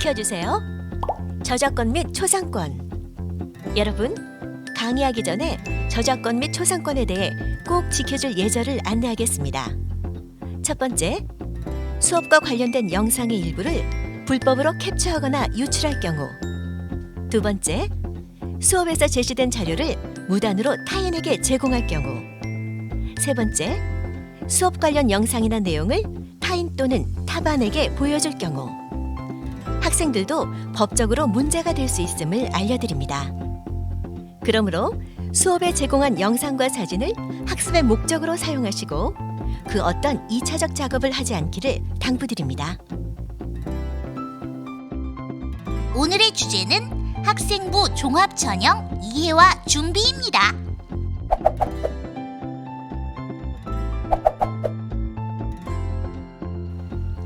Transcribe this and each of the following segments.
지켜주세요. 저작권 및 초상권. 여러분, 강의하기 전에 저작권 및 초상권에 대해 꼭 지켜줄 예절을 안내하겠습니다. 첫 번째, 수업과 관련된 영상의 일부를 불법으로 캡처하거나 유출할 경우. 두 번째, 수업에서 제시된 자료를 무단으로 타인에게 제공할 경우. 세 번째, 수업 관련 영상이나 내용을 타인 또는 타반에게 보여줄 경우. 학생들도 법적으로 문제가 될 수 있음을 알려드립니다. 그러므로 수업에 제공한 영상과 사진을 학습의 목적으로 사용하시고 그 어떤 2차적 작업을 하지 않기를 당부드립니다. 오늘의 주제는 학생부 종합전형 이해와 준비입니다.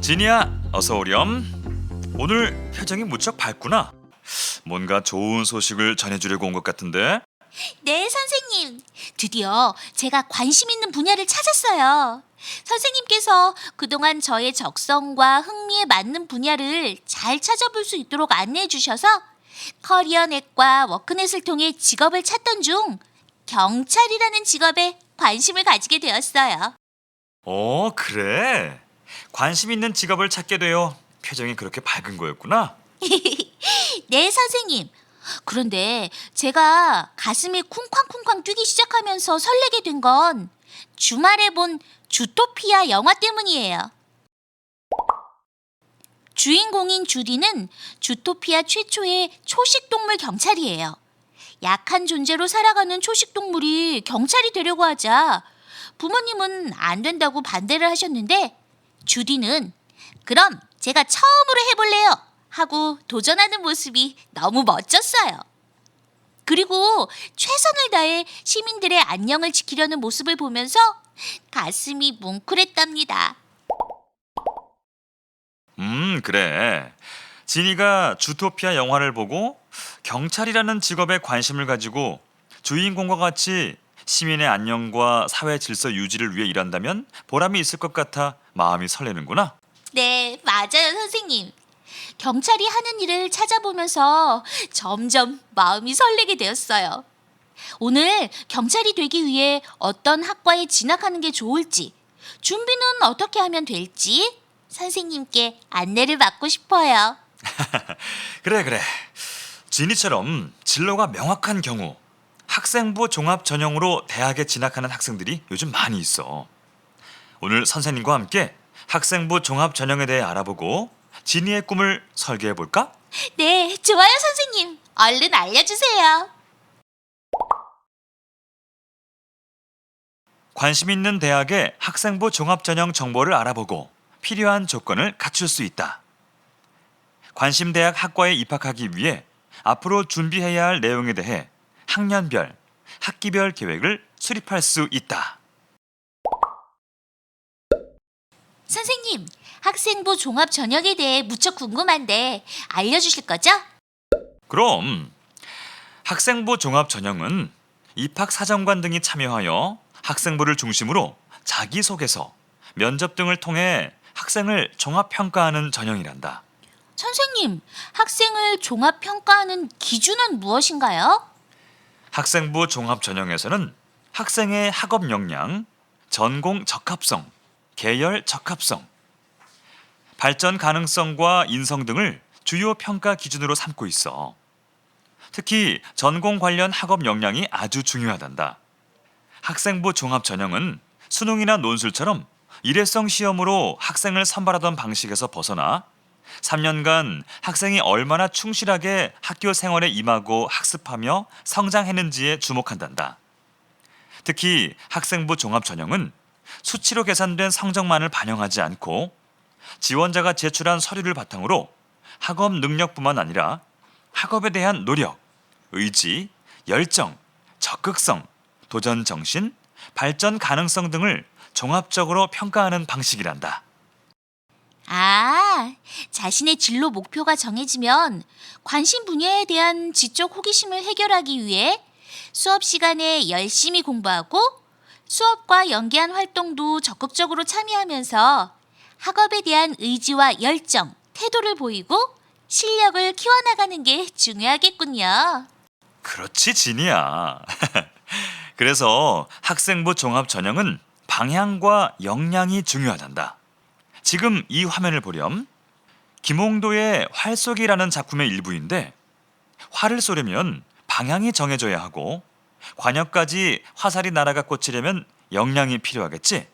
진이야, 어서 오렴. 오늘 표정이 무척 밝구나. 뭔가 좋은 소식을 전해주려고 온 것 같은데? 네, 선생님. 드디어 제가 관심 있는 분야를 찾았어요. 선생님께서 그동안 저의 적성과 흥미에 맞는 분야를 잘 찾아볼 수 있도록 안내해 주셔서 커리어넷과 워크넷을 통해 직업을 찾던 중 경찰이라는 직업에 관심을 가지게 되었어요. 그래. 관심 있는 직업을 찾게 되어 표정이 그렇게 밝은 거였구나. 네, 선생님. 그런데 제가 가슴이 쿵쾅쿵쾅 뛰기 시작하면서 설레게 된 건 주말에 본 주토피아 영화 때문이에요. 주인공인 주디는 주토피아 최초의 초식동물 경찰이에요. 약한 존재로 살아가는 초식동물이 경찰이 되려고 하자 부모님은 안 된다고 반대를 하셨는데 주디는 그럼 제가 처음으로 해볼래요 하고 도전하는 모습이 너무 멋졌어요. 그리고 최선을 다해 시민들의 안녕을 지키려는 모습을 보면서 가슴이 뭉클했답니다. 그래. 진이가 주토피아 영화를 보고 경찰이라는 직업에 관심을 가지고 주인공과 같이 시민의 안녕과 사회 질서 유지를 위해 일한다면 보람이 있을 것 같아 마음이 설레는구나. 네, 맞아요, 선생님. 경찰이 하는 일을 찾아보면서 점점 마음이 설레게 되었어요. 오늘 경찰이 되기 위해 어떤 학과에 진학하는 게 좋을지, 준비는 어떻게 하면 될지 선생님께 안내를 받고 싶어요. 그래. 진이처럼 진로가 명확한 경우 학생부 종합 전형으로 대학에 진학하는 학생들이 요즘 많이 있어. 오늘 선생님과 함께 학생부 종합 전형에 대해 알아보고 진이의 꿈을 설계해 볼까? 네, 좋아요, 선생님. 얼른 알려주세요. 관심 있는 대학의 학생부 종합 전형 정보를 알아보고 필요한 조건을 갖출 수 있다. 관심 대학 학과에 입학하기 위해 앞으로 준비해야 할 내용에 대해 학년별, 학기별 계획을 수립할 수 있다. 선생님, 학생부 종합 전형에 대해 무척 궁금한데 알려주실 거죠? 그럼 학생부 종합 전형은 입학 사정관 등이 참여하여 학생부를 중심으로 자기소개서, 면접 등을 통해 학생을 종합평가하는 전형이란다. 선생님, 학생을 종합평가하는 기준은 무엇인가요? 학생부 종합 전형에서는 학생의 학업 역량, 전공 적합성, 계열 적합성, 발전 가능성과 인성 등을 주요 평가 기준으로 삼고 있어. 특히 전공 관련 학업 역량이 아주 중요하단다. 학생부 종합 전형은 수능이나 논술처럼 일회성 시험으로 학생을 선발하던 방식에서 벗어나 3년간 학생이 얼마나 충실하게 학교 생활에 임하고 학습하며 성장했는지에 주목한단다. 특히 학생부 종합 전형은 수치로 계산된 성적만을 반영하지 않고 지원자가 제출한 서류를 바탕으로 학업 능력뿐만 아니라 학업에 대한 노력, 의지, 열정, 적극성, 도전 정신, 발전 가능성 등을 종합적으로 평가하는 방식이란다. 자신의 진로 목표가 정해지면 관심 분야에 대한 지적 호기심을 해결하기 위해 수업 시간에 열심히 공부하고 수업과 연계한 활동도 적극적으로 참여하면서 학업에 대한 의지와 열정, 태도를 보이고 실력을 키워나가는 게 중요하겠군요. 그렇지, 진이야. 그래서 학생부 종합 전형은 방향과 역량이 중요하단다. 지금 이 화면을 보렴. 김홍도의 활쏘기라는 작품의 일부인데 활을 쏘려면 방향이 정해져야 하고 관역까지 화살이 날아가 꽂히려면 역량이 필요하겠지?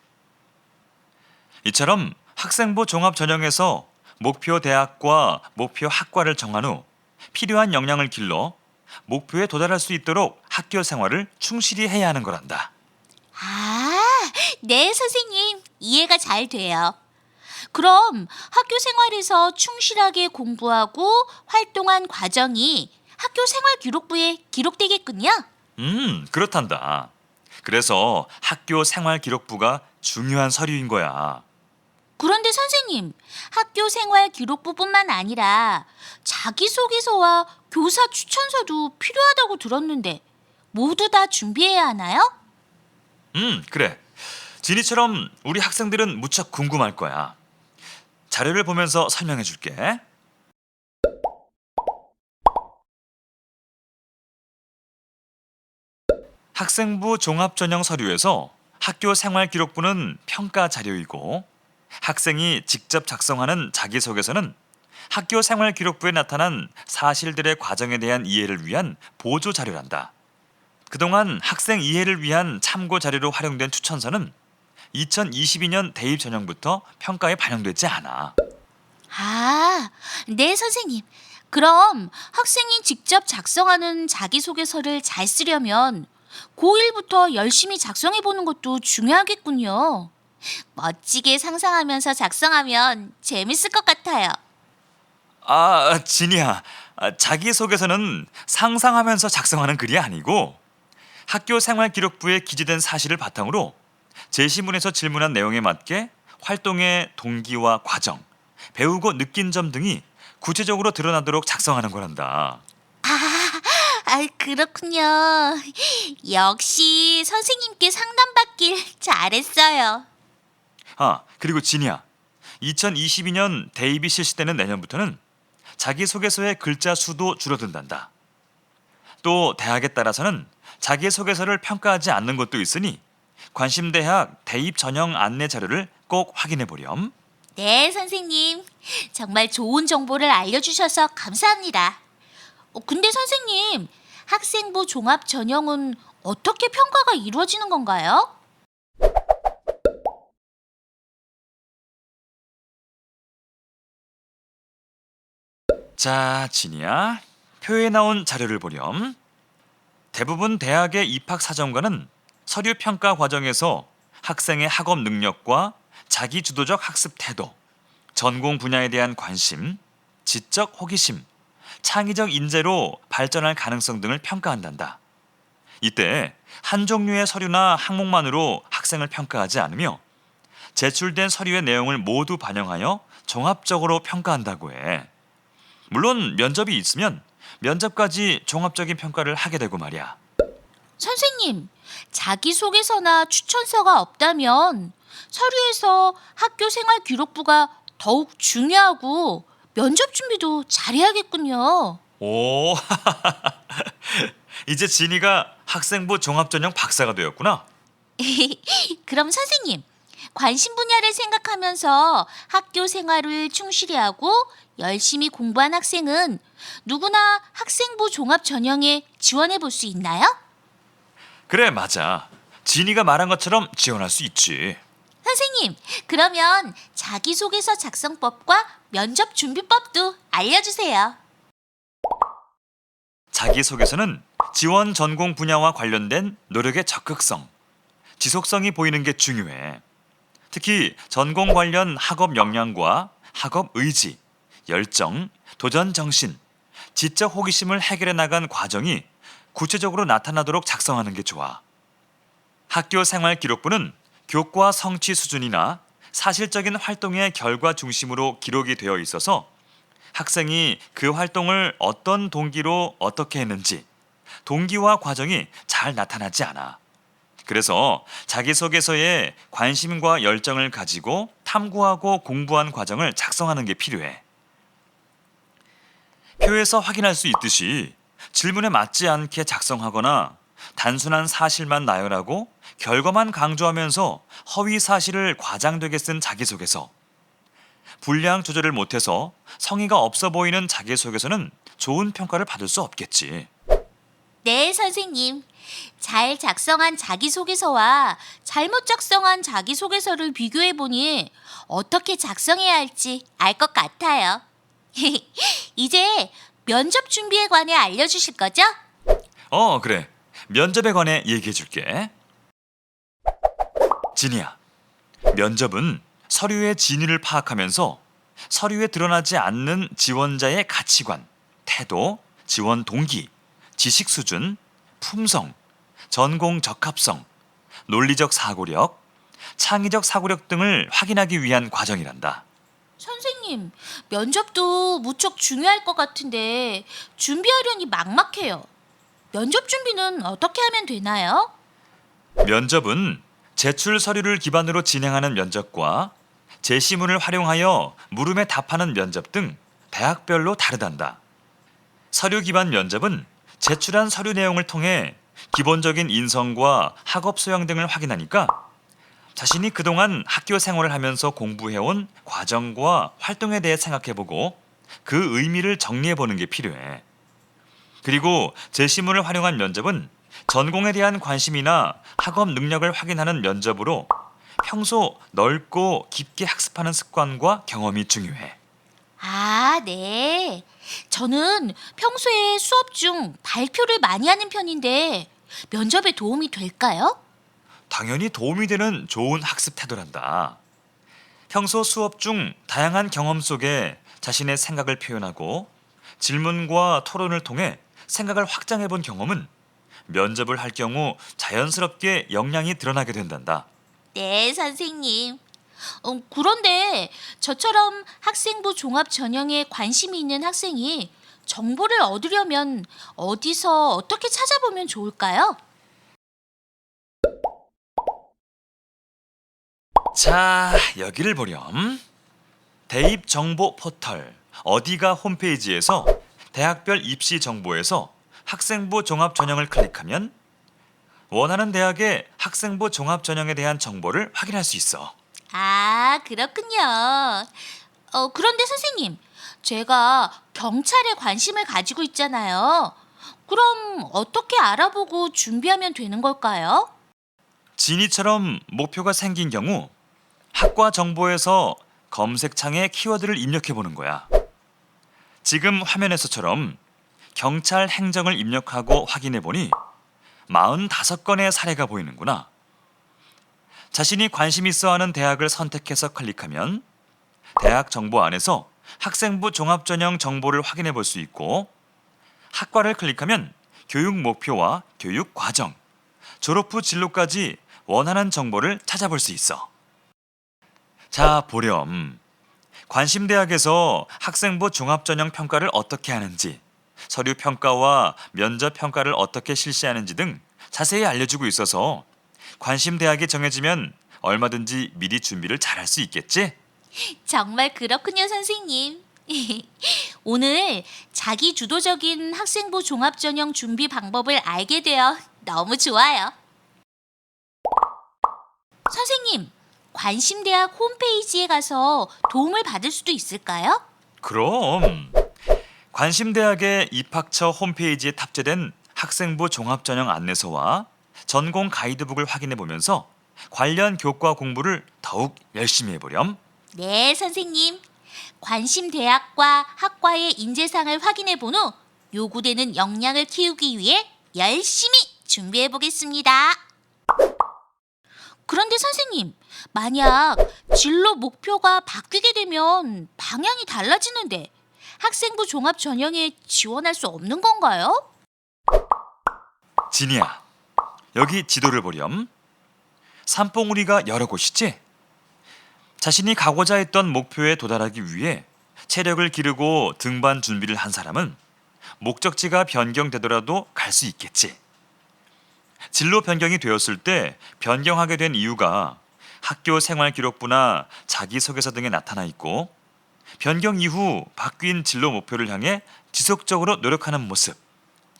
이처럼 학생부 종합 전형에서 목표 대학과 목표 학과를 정한 후 필요한 역량을 길러 목표에 도달할 수 있도록 학교 생활을 충실히 해야 하는 거란다. 아, 네, 선생님. 이해가 잘 돼요. 그럼 학교 생활에서 충실하게 공부하고 활동한 과정이 학교 생활 기록부에 기록되겠군요. 그렇단다. 그래서 학교 생활 기록부가 중요한 서류인 거야. 그런데 선생님, 학교 생활 기록부뿐만 아니라 자기소개서와 교사 추천서도 필요하다고 들었는데 모두 다 준비해야 하나요? 그래. 진이처럼 우리 학생들은 무척 궁금할 거야. 자료를 보면서 설명해 줄게. 학생부 종합전형 서류에서 학교 생활 기록부는 평가 자료이고 학생이 직접 작성하는 자기소개서는 학교 생활 기록부에 나타난 사실들의 과정에 대한 이해를 위한 보조 자료란다. 그동안 학생 이해를 위한 참고 자료로 활용된 추천서는 2022년 대입 전형부터 평가에 반영되지 않아. 아, 네, 선생님. 그럼 학생이 직접 작성하는 자기소개서를 잘 쓰려면 고1부터 열심히 작성해 보는 것도 중요하겠군요. 멋지게 상상하면서 작성하면 재밌을 것 같아요. 진이야. 자기소개서는 상상하면서 작성하는 글이 아니고 학교 생활 기록부에 기재된 사실을 바탕으로 제시문에서 질문한 내용에 맞게 활동의 동기와 과정, 배우고 느낀 점 등이 구체적으로 드러나도록 작성하는 거란다. 그렇군요. 역시 선생님께 상담받길 잘했어요. 그리고 진이야. 2022년 대입이 실시되는 내년부터는 자기소개서의 글자 수도 줄어든단다. 또 대학에 따라서는 자기소개서를 평가하지 않는 곳도 있으니 관심대학 대입 전형 안내 자료를 꼭 확인해 보렴. 네, 선생님. 정말 좋은 정보를 알려주셔서 감사합니다. 근데 선생님, 학생부 종합 전형은 어떻게 평가가 이루어지는 건가요? 자, 진이야. 표에 나온 자료를 보렴. 대부분 대학의 입학 사정관은 서류 평가 과정에서 학생의 학업 능력과 자기 주도적 학습 태도, 전공 분야에 대한 관심, 지적 호기심, 창의적 인재로 발전할 가능성 등을 평가한단다. 이때 한 종류의 서류나 항목만으로 학생을 평가하지 않으며 제출된 서류의 내용을 모두 반영하여 종합적으로 평가한다고 해. 물론 면접이 있으면 면접까지 종합적인 평가를 하게 되고 말이야. 선생님, 자기소개서나 추천서가 없다면 서류에서 학교 생활 기록부가 더욱 중요하고 면접 준비도 잘해야겠군요. 오, 이제 진이가 학생부 종합전형 박사가 되었구나. 그럼 선생님, 관심 분야를 생각하면서 학교 생활을 충실히 하고 열심히 공부한 학생은 누구나 학생부 종합 전형에 지원해 볼 수 있나요? 그래, 맞아. 진이가 말한 것처럼 지원할 수 있지. 선생님, 그러면 자기소개서 작성법과 면접 준비법도 알려주세요. 자기소개서는 지원 전공 분야와 관련된 노력의 적극성, 지속성이 보이는 게 중요해. 특히 전공 관련 학업 역량과 학업 의지, 열정, 도전 정신, 지적 호기심을 해결해 나간 과정이 구체적으로 나타나도록 작성하는 게 좋아. 학교 생활 기록부는 교과 성취 수준이나 사실적인 활동의 결과 중심으로 기록이 되어 있어서 학생이 그 활동을 어떤 동기로 어떻게 했는지 동기와 과정이 잘 나타나지 않아. 그래서 자기소개서에 관심과 열정을 가지고 탐구하고 공부한 과정을 작성하는 게 필요해. 표에서 확인할 수 있듯이 질문에 맞지 않게 작성하거나 단순한 사실만 나열하고 결과만 강조하면서 허위 사실을 과장되게 쓴 자기소개서, 분량 조절을 못해서 성의가 없어 보이는 자기소개서는 좋은 평가를 받을 수 없겠지. 네, 선생님. 잘 작성한 자기소개서와 잘못 작성한 자기소개서를 비교해보니 어떻게 작성해야 할지 알 것 같아요. 이제 면접 준비에 관해 알려주실 거죠? 그래. 면접에 관해 얘기해 줄게. 진이야, 면접은 서류의 진위를 파악하면서 서류에 드러나지 않는 지원자의 가치관, 태도, 지원 동기, 지식 수준, 품성, 전공 적합성, 논리적 사고력, 창의적 사고력 등을 확인하기 위한 과정이란다. 선생님, 면접도 무척 중요할 것 같은데 준비하려니 막막해요. 면접 준비는 어떻게 하면 되나요? 면접은 제출 서류를 기반으로 진행하는 면접과 제시문을 활용하여 물음에 답하는 면접 등 대학별로 다르단다. 서류 기반 면접은 제출한 서류 내용을 통해 기본적인 인성과 학업 소양 등을 확인하니까 자신이 그동안 학교 생활을 하면서 공부해온 과정과 활동에 대해 생각해보고 그 의미를 정리해보는 게 필요해. 그리고 제시문을 활용한 면접은 전공에 대한 관심이나 학업 능력을 확인하는 면접으로 평소 넓고 깊게 학습하는 습관과 경험이 중요해. 아, 네. 저는 평소에 수업 중 발표를 많이 하는 편인데 면접에 도움이 될까요? 당연히 도움이 되는 좋은 학습 태도란다. 평소 수업 중 다양한 경험 속에 자신의 생각을 표현하고 질문과 토론을 통해 생각을 확장해 본 경험은 면접을 할 경우 자연스럽게 역량이 드러나게 된단다. 네, 선생님. 그런데 저처럼 학생부 종합 전형에 관심이 있는 학생이 정보를 얻으려면 어디서 어떻게 찾아보면 좋을까요? 자, 여기를 보렴. 대입 정보 포털 어디가 홈페이지에서 대학별 입시 정보에서 학생부 종합 전형을 클릭하면 원하는 대학의 학생부 종합 전형에 대한 정보를 확인할 수 있어. 아, 그렇군요. 그런데 선생님, 제가 경찰에 관심을 가지고 있잖아요. 그럼 어떻게 알아보고 준비하면 되는 걸까요? 진이처럼 목표가 생긴 경우 학과 정보에서 검색창에 키워드를 입력해 보는 거야. 지금 화면에서처럼 경찰 행정을 입력하고 확인해 보니 45건의 사례가 보이는구나. 자신이 관심 있어 하는 대학을 선택해서 클릭하면 대학 정보 안에서 학생부 종합전형 정보를 확인해 볼 수 있고, 학과를 클릭하면 교육 목표와 교육 과정, 졸업 후 진로까지 원하는 정보를 찾아볼 수 있어. 자, 보렴. 관심 대학에서 학생부 종합전형 평가를 어떻게 하는지, 서류 평가와 면접 평가를 어떻게 실시하는지 등 자세히 알려주고 있어서 관심 대학이 정해지면 얼마든지 미리 준비를 잘할 수 있겠지? 정말 그렇군요, 선생님. 오늘 자기 주도적인 학생부 종합전형 준비 방법을 알게 되어 너무 좋아요. 선생님, 관심대학 홈페이지에 가서 도움을 받을 수도 있을까요? 그럼 관심 대학의 입학처 홈페이지에 탑재된 학생부 종합전형 안내서와 전공 가이드북을 확인해 보면서 관련 교과 공부를 더욱 열심히 해보렴. 네, 선생님. 관심 대학과 학과의 인재상을 확인해 본 후 요구되는 역량을 키우기 위해 열심히 준비해 보겠습니다. 그런데 선생님, 만약 진로 목표가 바뀌게 되면 방향이 달라지는데 학생부 종합 전형에 지원할 수 없는 건가요? 진이야, 여기 지도를 보렴. 산봉우리가 여러 곳이지? 자신이 가고자 했던 목표에 도달하기 위해 체력을 기르고 등반 준비를 한 사람은 목적지가 변경되더라도 갈 수 있겠지. 진로 변경이 되었을 때 변경하게 된 이유가 학교 생활 기록부나 자기소개서 등에 나타나 있고, 변경 이후 바뀐 진로 목표를 향해 지속적으로 노력하는 모습,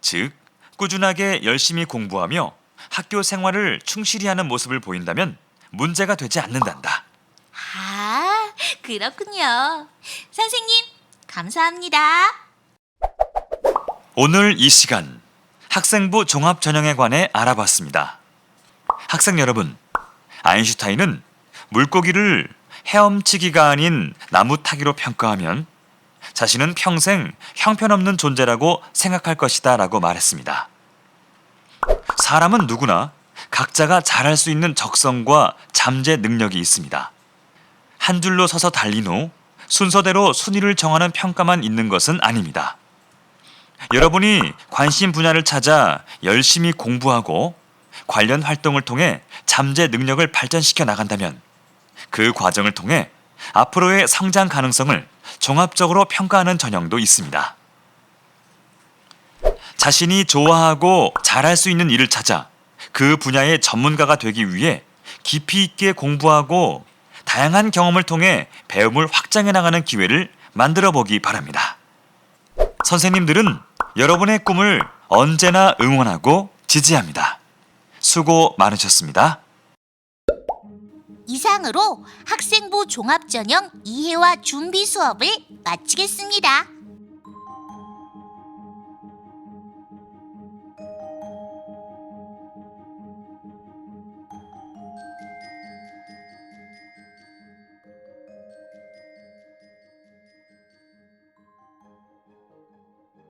즉 꾸준하게 열심히 공부하며 학교 생활을 충실히 하는 모습을 보인다면 문제가 되지 않는단다. 아, 그렇군요. 선생님, 감사합니다. 오늘 이 시간 학생부 종합 전형에 관해 알아봤습니다. 학생 여러분, 아인슈타인은 물고기를 헤엄치기가 아닌 나무 타기로 평가하면 자신은 평생 형편없는 존재라고 생각할 것이다 라고 말했습니다. 사람은 누구나 각자가 잘할 수 있는 적성과 잠재 능력이 있습니다. 한 줄로 서서 달린 후 순서대로 순위를 정하는 평가만 있는 것은 아닙니다. 여러분이 관심 분야를 찾아 열심히 공부하고 관련 활동을 통해 잠재 능력을 발전시켜 나간다면 그 과정을 통해 앞으로의 성장 가능성을 종합적으로 평가하는 전형도 있습니다. 자신이 좋아하고 잘할 수 있는 일을 찾아 그 분야의 전문가가 되기 위해 깊이 있게 공부하고 다양한 경험을 통해 배움을 확장해 나가는 기회를 만들어 보기 바랍니다. 선생님들은 여러분의 꿈을 언제나 응원하고 지지합니다. 수고 많으셨습니다. 이상으로 학생부 종합전형 이해와 준비 수업을 마치겠습니다.